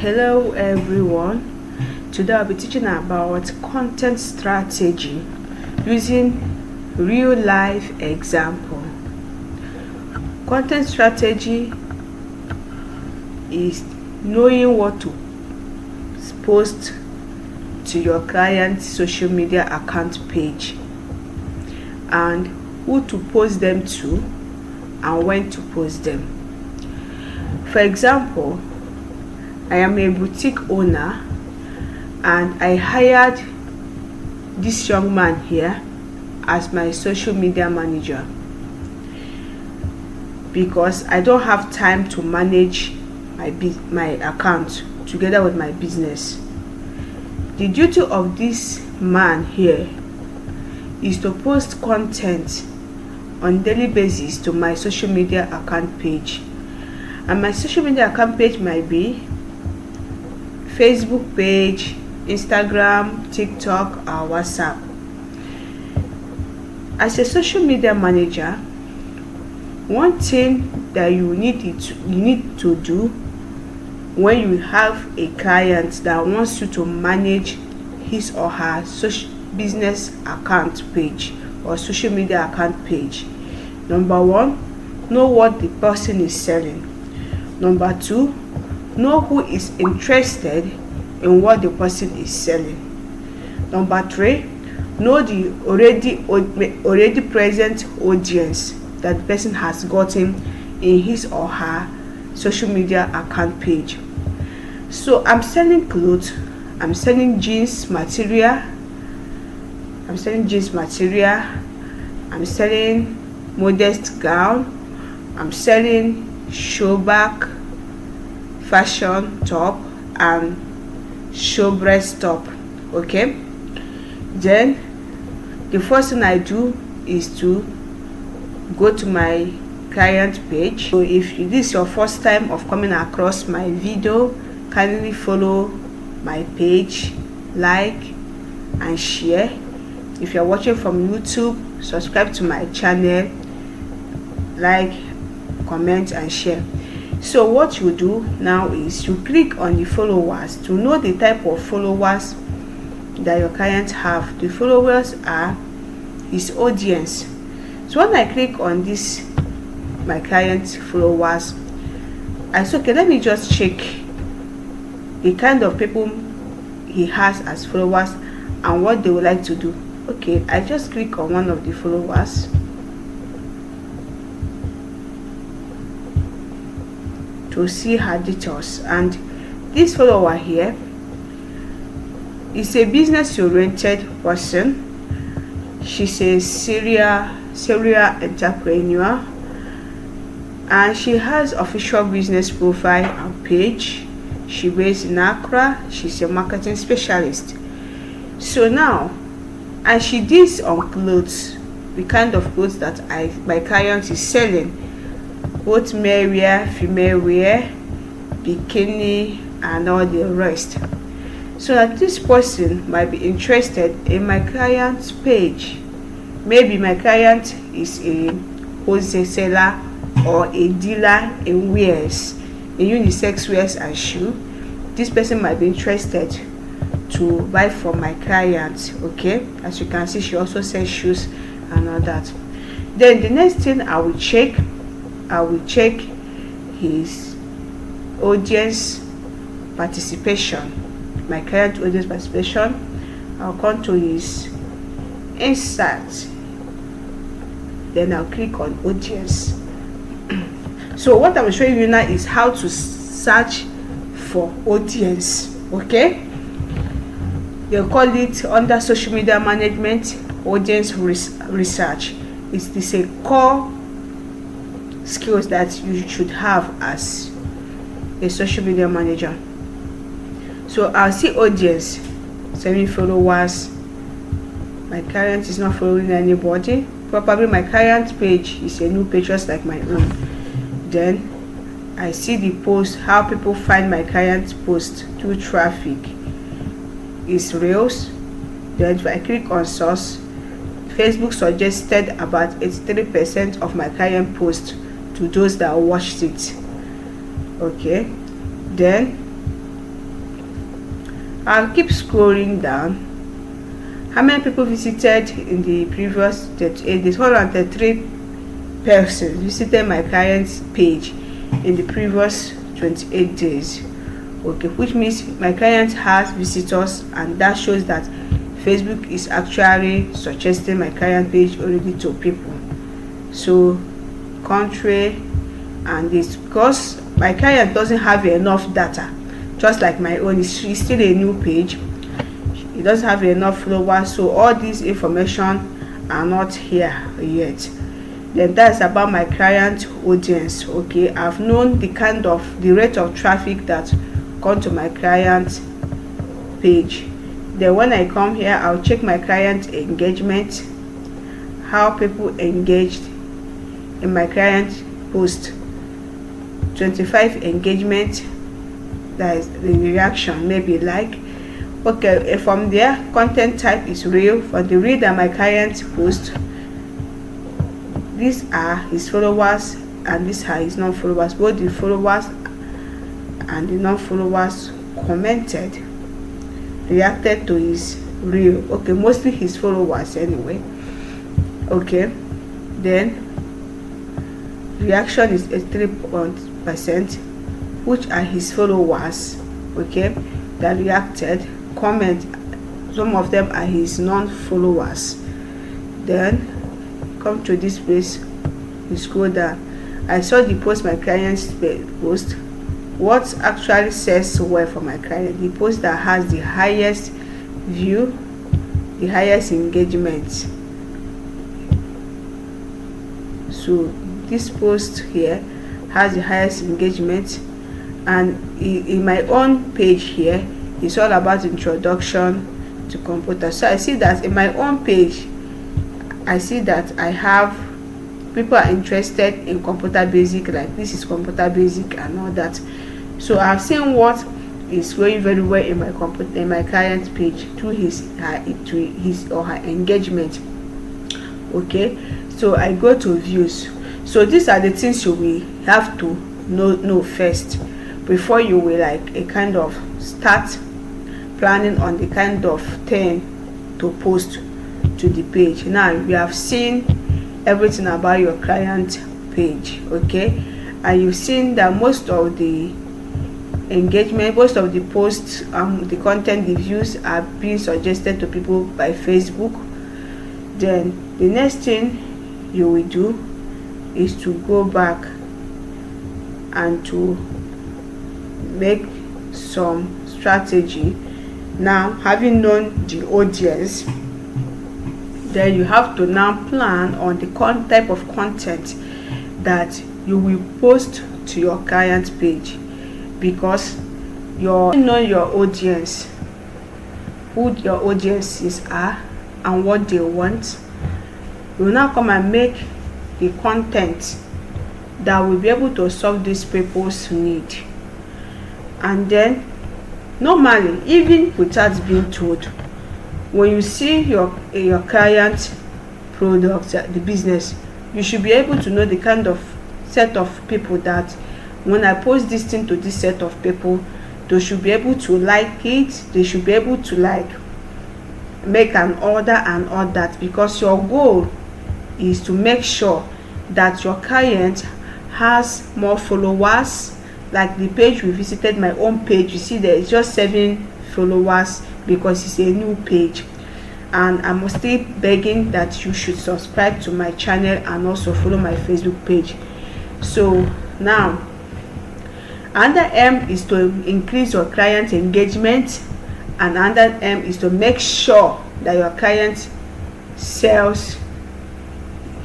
Hello everyone. Today I'll be teaching about content strategy using real life example. Content strategy is knowing what to post to your client's social media account page and who to post them to and when to post them. For example, I am a boutique owner and I hired this young man here as my social media manager because I don't have time to manage my account together with my business. The duty of this man here is to post content on daily basis to my social media account page, and my social media account page might be Facebook page, Instagram, TikTok, or WhatsApp. As a social media manager, one thing that you need to do when you have a client that wants you to manage his or her social business account page or social media account page. Number one, know what the person is selling. Number two, know who is interested in what the person is selling. Number three, know the already present audience that the person has gotten in his or her social media account page. So I'm selling clothes, I'm selling jeans material, I'm selling modest gown, I'm selling show back, fashion top, and show breast top. Okay, then the first thing I do is to go to my client page. So if this is your first time of coming across my video, kindly follow my page, like and share. If you're watching from YouTube, subscribe to my channel, like, comment and share. So what you do now is you click on the followers to know the type of followers that your client have. The followers are his audience. So when I click on this my client's followers, I say, okay, let me just check the kind of people he has as followers and what they would like to do. Okay, I just click on one of the followers to see her details, and this follower here is a business oriented person. She's a serial entrepreneur and she has official business profile and page. She based in Accra. She's a marketing specialist. So now, and she deals on clothes, the kind of clothes that my client is selling, both male wear, female wear, bikini and all the rest. So that this person might be interested in my client's page. Maybe my client is a wholesaler or a dealer in wears, in unisex wears and shoe. This person might be interested to buy from my client. Okay, as you can see, she also sells shoes and all that. Then the next thing I will check his audience participation, my client audience participation. I'll come to his insights, then I'll click on audience. So what I'm showing you now is how to search for audience. Okay, they call it under social media management audience research. It's a core skills that you should have as a social media manager. So I'll see audience, 7 followers. My client is not following anybody. Probably my client page is a new page just like my own. Then I see the post, how people find my client's post through traffic is reels. Then if I click on source, Facebook suggested about 83% of my client posts to those that watched it. Okay, then I'll keep scrolling down. How many people visited in the previous 38 days? 133 persons visited my client's page in the previous 28 days. Okay, which means my client has visitors, and that shows that Facebook is actually suggesting my client page already to people. So contrary, and it's because my client doesn't have enough data, just like my own. She's still a new page, it doesn't have enough followers, so all this information are not here yet. Then that's about my client audience. Okay, I've known the rate of traffic that come to my client page. Then when I come here, I'll check my client engagement, how people engaged in my client post. 25 engagement, that is the reaction, maybe like. Okay, from there, content type is real. For the reel that my client post, these are his followers and these are his non-followers. Both the followers and the non-followers commented, reacted to his reel. Okay, mostly his followers anyway. Okay, then reaction is 83%, which are his followers, okay, that reacted. Comment, some of them are his non-followers. Then come to this place, you scroll down. I saw the post my client's post. What actually says well for my client? The post that has the highest view, the highest engagement. So this post here has the highest engagement, and in my own page here, it's all about introduction to computer. So I see that in my own page, I see that I have people are interested in computer basic, like this is computer basic and all that. So I've seen what is going very well in my client's page through his or her engagement. Okay, so I go to views. So these are the things you will have to know first before you will like a kind of start planning on the kind of thing to post to the page. Now we have seen everything about your client page, okay, and you've seen that most of the engagement, most of the posts, the content, the views are being suggested to people by Facebook. Then the next thing you will do is to go back and to make some strategy. Now, having known the audience, then you have to now plan on the type of content that you will post to your client page, because you know your audience, who your audiences are and what they want. You will now come and make the content that will be able to solve these people's need. And then normally, even without being told, when you see your client product, the business, you should be able to know the kind of set of people that when I post this thing to this set of people, they should be able to like it, they should be able to like make an order and all that, because your goal is to make sure that your client has more followers. Like the page we visited, my own page, you see there is just 7 followers because it's a new page, and I'm still begging that you should subscribe to my channel and also follow my Facebook page. So now another M is to increase your client engagement, and another M is to make sure that your client sells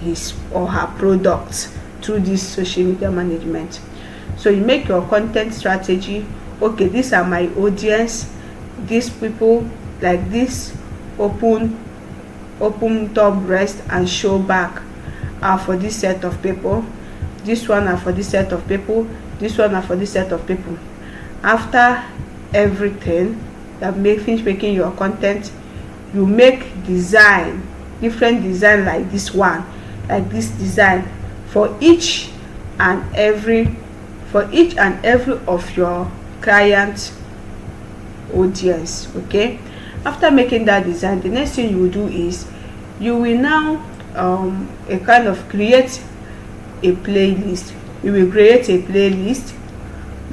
his or her products through this social media management. So you make your content strategy. Okay, these are my audience, these people, like this open top breast and show back are for this set of people, this one are for this set of people, this one are for this set of people. After everything that finish making your content, you make different design, like this one, like this design for each and every of your client audience. Okay, after making that design, the next thing you will do is you will now a kind of create a playlist. You will create a playlist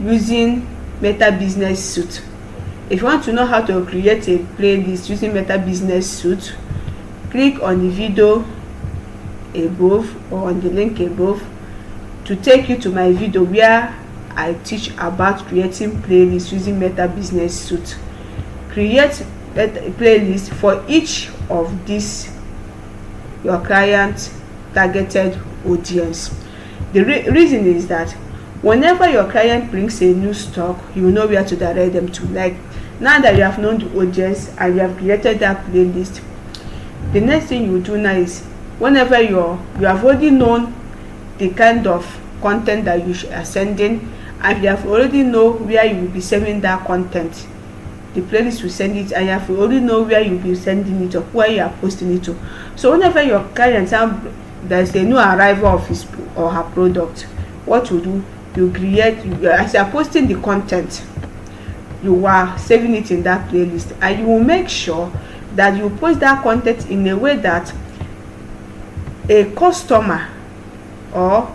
using Meta Business Suite. If you want to know how to create a playlist using Meta Business Suite, click on the video above or on the link above to take you to my video where I teach about creating playlists using Meta Business Suite. Create a playlist for each of these your client targeted audience. The reason is that whenever your client brings a new stock, you know where to direct them to. Like, now that you have known the audience and you have created that playlist, the next thing you do now is whenever you have already known the kind of content that you are sending, and you have already know where you will be sending that content, the playlist will send it, and you have already know where you will be sending it or where you are posting it to. So whenever your client there's a new arrival of his or her product, what you do, you create, as you are posting the content, you are saving it in that playlist, and you will make sure that you post that content in a way that a customer or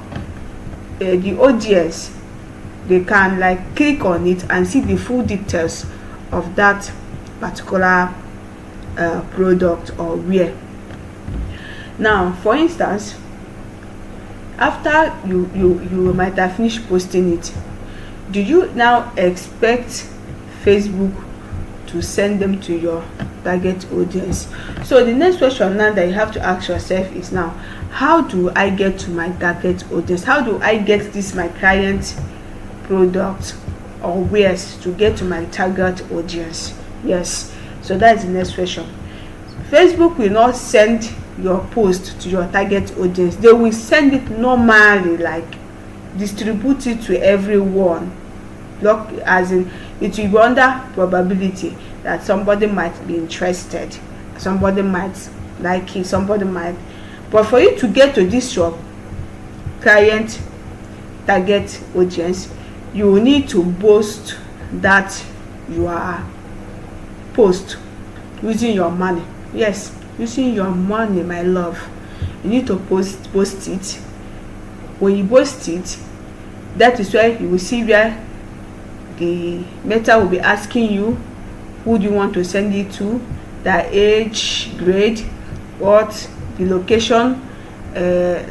the audience, they can like click on it and see the full details of that particular product or wear. Now, for instance, after you might have finished posting it, do you now expect Facebook to send them to your target audience? So the next question now that you have to ask yourself is, now, how do I get to my target audience? How do I get this my client product or wares to get to my target audience? Yes, so that is the next question. Facebook will not send your post to your target audience. They will send it normally, like distribute it to everyone, as in it will be under probability that somebody might be interested, somebody might like it, somebody might. But for you to get to this your client target audience, you will need to boost that your post using your money. Yes, using your money, my love. You need to post it. When you post it, that is where you will see where the Meta will be asking you who do you want to send it to, the age, grade, what, the location,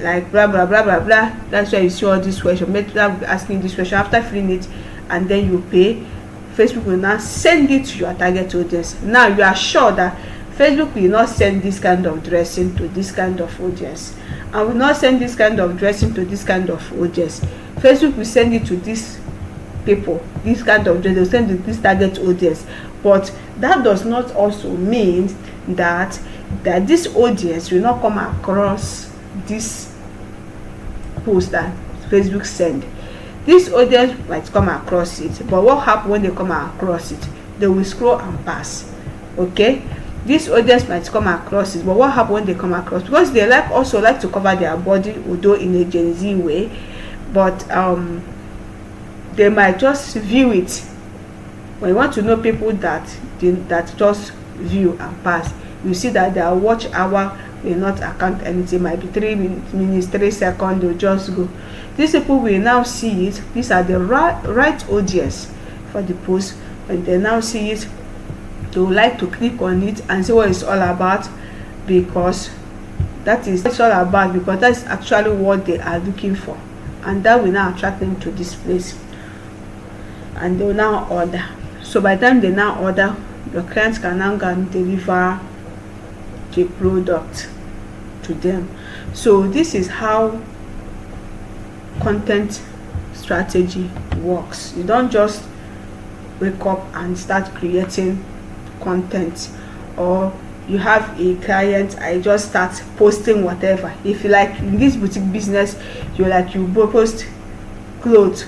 like blah blah blah blah blah. That's why you see all this question. Meta will be asking this question. After filling it and then you pay, Facebook will now send it to your target audience. Now you are sure that Facebook will not send this kind of dressing to this kind of audience, and will not send this kind of dressing to this kind of audience. Facebook will send it to these people, this kind of dress, they'll send it to this target audience. But that does not also mean that this audience will not come across this post that Facebook send. This audience might come across it, but what happens when they come across it? They will scroll and pass. Okay, this audience might come across it, but what happens when they come across? Because they also like to cover their body, although in a Gen Z way, but they might just view it. When you want to know people that just view and pass, you see that their watch hour will not account anything. Might be 3 minutes, 3 seconds, they'll just go. These people will now see it. These are the right audience for the post. When they now see it, they would like to click on it and see what it's all about, because that is what it's all about, because that's actually what they are looking for, and that will now attract them to this place, and they will now order. So by the time they now order, your clients can now go and deliver the product to them. So this is how content strategy works. You don't just wake up and start creating content, or you have a client, I just start posting whatever. If you like, in this boutique business, you post clothes,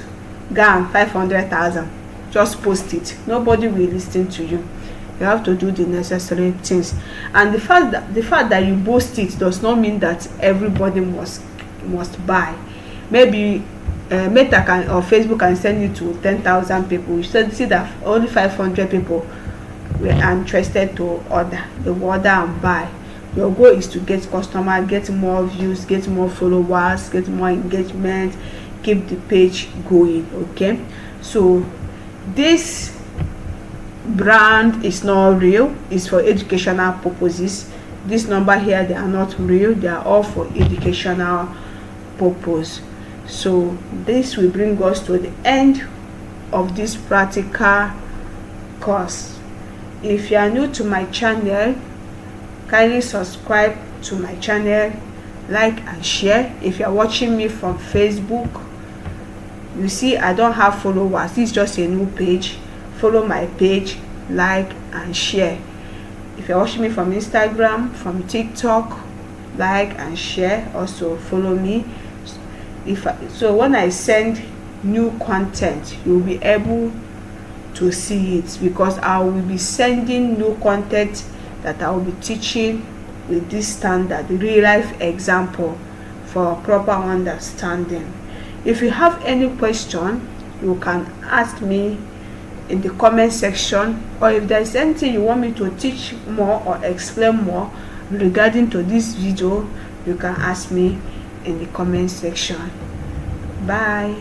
gown, 500,000, just post it. Nobody will listen to you. You have to do the necessary things, and the fact that you post it does not mean that everybody must buy. Maybe Meta can or Facebook can send it to 10,000 people. You should see that only 500 people were interested to order. They will order and buy. Your goal is to get customers, get more views, get more followers, get more engagement, keep the page going. Okay, so this brand is not real, it's for educational purposes. This number here, they are not real, they are all for educational purpose. So this will bring us to the end of this practical course. If you are new to my channel, kindly subscribe to my channel, like and share. If you are watching me from Facebook, you see I don't have followers, this is just a new page. Follow my page, like and share. If you're watching me from Instagram, from TikTok, like and share. Also follow me. So when I send new content, you'll be able to see it, because I will be sending new content that I will be teaching with this standard, real life example, for proper understanding. If you have any question, you can ask me in the comment section, or if there's anything you want me to teach more or explain more regarding to this video, you can ask me in the comment section. Bye.